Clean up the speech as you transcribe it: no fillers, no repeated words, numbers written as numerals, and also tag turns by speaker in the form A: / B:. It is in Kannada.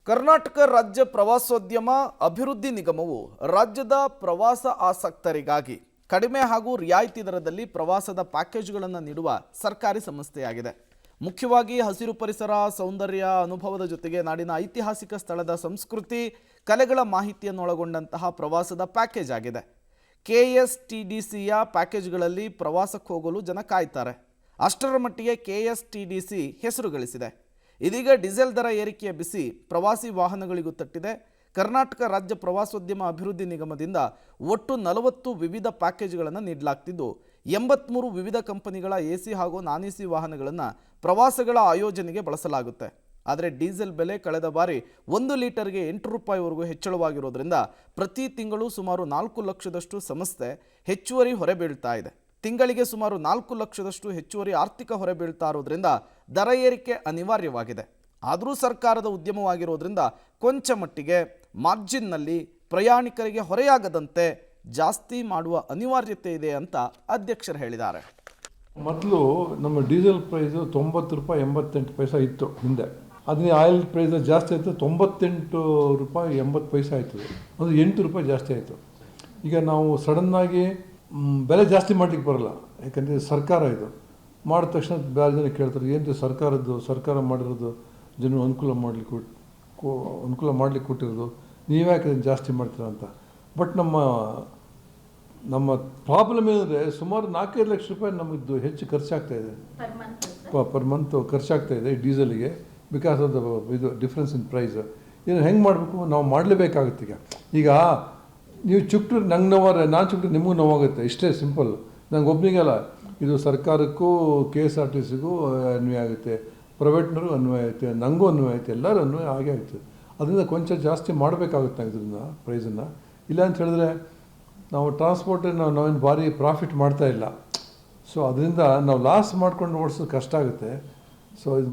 A: ಕರ್ನಾಟಕ ರಾಜ್ಯ ಪ್ರವಾಸೋದ್ಯಮ ಅಭಿವೃದ್ಧಿ ನಿಗಮವು ರಾಜ್ಯದ ಪ್ರವಾಸ ಆಸಕ್ತರಿಗಾಗಿ ಕಡಿಮೆ ಹಾಗೂ ರಿಯಾಯಿತಿ ದರದಲ್ಲಿ ಪ್ರವಾಸದ ಪ್ಯಾಕೇಜ್ಗಳನ್ನು ನೀಡುವ ಸರ್ಕಾರಿ ಸಂಸ್ಥೆಯಾಗಿದೆ. ಮುಖ್ಯವಾಗಿ ಹಸಿರು ಪರಿಸರ, ಸೌಂದರ್ಯ ಅನುಭವದ ಜೊತೆಗೆ ನಾಡಿನ ಐತಿಹಾಸಿಕ ಸ್ಥಳದ ಸಂಸ್ಕೃತಿ, ಕಲೆಗಳ ಮಾಹಿತಿಯನ್ನು ಒಳಗೊಂಡಂತಹ ಪ್ರವಾಸದ ಪ್ಯಾಕೇಜ್ ಆಗಿದೆ. KSTDCಯ ಪ್ಯಾಕೇಜ್ಗಳಲ್ಲಿ ಪ್ರವಾಸಕ್ಕೆ ಹೋಗಲು ಜನ ಕಾಯ್ತಾರೆ. ಅಷ್ಟರ ಮಟ್ಟಿಗೆ KSTDC ಹೆಸರು ಗಳಿಸಿದೆ. ಇದೀಗ ಡೀಸೆಲ್ ದರ ಏರಿಕೆಯ ಬಿಸಿ ಪ್ರವಾಸಿ ವಾಹನಗಳಿಗೂ ತಟ್ಟಿದೆ. ಕರ್ನಾಟಕ ರಾಜ್ಯ ಪ್ರವಾಸೋದ್ಯಮ ಅಭಿವೃದ್ಧಿ ನಿಗಮದಿಂದ ಒಟ್ಟು 40 ವಿವಿಧ ಪ್ಯಾಕೇಜ್ಗಳನ್ನು ನೀಡಲಾಗ್ತಿದ್ದು 83 ವಿವಿಧ ಕಂಪನಿಗಳ AC ಹಾಗೂ ನಾನ್ AC ವಾಹನಗಳನ್ನು ಪ್ರವಾಸಗಳ ಆಯೋಜನೆಗೆ ಬಳಸಲಾಗುತ್ತೆ. ಆದರೆ ಡೀಸೆಲ್ ಬೆಲೆ ಕಳೆದ ಬಾರಿ 1 ಲೀಟರ್ಗೆ 8 ರೂಪಾಯಿವರೆಗೂ ಹೆಚ್ಚಳವಾಗಿರೋದ್ರಿಂದ ಪ್ರತಿ ತಿಂಗಳು ಸುಮಾರು 4 ಲಕ್ಷದಷ್ಟು ಸಂಸ್ಥೆ ಹೆಚ್ಚುವರಿ ಹೊರೆ ಬೀಳ್ತಾ ಇದೆ. ತಿಂಗಳಿಗೆ ಸುಮಾರು 4 ಲಕ್ಷದಷ್ಟು ಹೆಚ್ಚುವರಿ ಆರ್ಥಿಕ ಹೊರೆ ಬೀಳ್ತಾ ಇರೋದ್ರಿಂದ ದರ ಏರಿಕೆ ಅನಿವಾರ್ಯವಾಗಿದೆ. ಆದರೂ ಸರ್ಕಾರದ ಉದ್ಯಮವಾಗಿರೋದ್ರಿಂದ ಕೊಂಚ ಮಟ್ಟಿಗೆ ಮಾರ್ಜಿನ್ನಲ್ಲಿ ಪ್ರಯಾಣಿಕರಿಗೆ ಹೊರೆಯಾಗದಂತೆ ಜಾಸ್ತಿ ಮಾಡುವ ಅನಿವಾರ್ಯತೆ ಇದೆ ಅಂತ ಅಧ್ಯಕ್ಷರು ಹೇಳಿದ್ದಾರೆ.
B: ಮೊದಲು ನಮ್ಮ ಡೀಸೆಲ್ ಪ್ರೈಸು 90 ರೂಪಾಯಿ 88 ಪೈಸೆ ಇತ್ತು ಹಿಂದೆ. ಅದನ್ನೇ ಆಯಿಲ್ ಪ್ರೈಸ್ ಜಾಸ್ತಿ ಆಯಿತು, 98 ರೂಪಾಯಿ 80 ಪೈಸೆ ಆಯಿತು. ಅದು 8 ರೂಪಾಯಿ ಜಾಸ್ತಿ ಆಯಿತು. ಈಗ ನಾವು ಸಡನ್ನಾಗಿ ಬೆಲೆ ಜಾಸ್ತಿ ಮಾಡಲಿಕ್ಕೆ ಬರಲ್ಲ, ಯಾಕಂದರೆ ಸರ್ಕಾರ ಇದು ಮಾಡಿದ ತಕ್ಷಣ ಬೇರೆ ಜನ ಕೇಳ್ತಾರೆ, ಏನು ಸರ್ಕಾರ ಮಾಡಿರೋದು ಜನರು ಅನುಕೂಲ ಮಾಡಲಿಕ್ಕೆ ಕೊಟ್ಟಿರೋದು, ನೀವ್ಯಾಕೆ ಅದನ್ನು ಜಾಸ್ತಿ ಮಾಡ್ತೀರಾ ಅಂತ. ಬಟ್ ನಮ್ಮ ಪ್ರಾಬ್ಲಮ್ ಏನಂದರೆ ಸುಮಾರು 4-5 ಲಕ್ಷ ರೂಪಾಯಿ ನಮಗಿದ್ದು ಹೆಚ್ಚು ಖರ್ಚಾಗ್ತಾಯಿದೆ, ಪರ್ ಮಂತ್ ಖರ್ಚಾಗ್ತಾಯಿದೆ ಡೀಸೆಲಿಗೆ, ಬಿಕಾಸ್ ಆಫ್ ದ ಇದು ಡಿಫ್ರೆನ್ಸ್ ಇನ್ ಪ್ರೈಸ್. ಇದನ್ನು ಹೆಂಗೆ ಮಾಡಬೇಕು, ನಾವು ಮಾಡಲೇಬೇಕಾಗುತ್ತೆ. ಈಗ ನೀವು ಚುಕ್ಟರು ನಂಗೆ ನೋವಾರೆ, ನಾನು ಚುಕ್ಟರು ನಿಮಗೂ ನೋವಾಗುತ್ತೆ, ಇಷ್ಟೇ ಸಿಂಪಲ್. ನಂಗೆ ಒಬ್ಬನಿಗೆಲ್ಲ, ಇದು ಸರ್ಕಾರಕ್ಕೂ KSRTCಗೂ ಅನ್ವಯ ಆಗುತ್ತೆ, ಪ್ರೈವೇಟ್ನವ್ರಿಗೂ ಅನ್ವಯ ಆಗುತ್ತೆ, ನನಗೂ ಅನ್ವಯ ಆಗುತ್ತೆ, ಎಲ್ಲರೂ ಅನ್ವಯ ಆಗೇ ಆಗುತ್ತೆ. ಅದರಿಂದ ಕೊಂಚ ಜಾಸ್ತಿ ಮಾಡಬೇಕಾಗುತ್ತೆ ಇದರಿಂದ ಪ್ರೈಸನ್ನು. ಇಲ್ಲ ಅಂತ ಹೇಳಿದ್ರೆ ನಾವು ಟ್ರಾನ್ಸ್ಪೋರ್ಟನ್ನು ನಾವೇನು ಭಾರಿ ಪ್ರಾಫಿಟ್ ಮಾಡ್ತಾಯಿಲ್ಲ. ಸೊ ಅದರಿಂದ ನಾವು ಲಾಸ್ ಮಾಡ್ಕೊಂಡು ಓಡಿಸೋದು ಕಷ್ಟ ಆಗುತ್ತೆ. ಸೊ ಇದು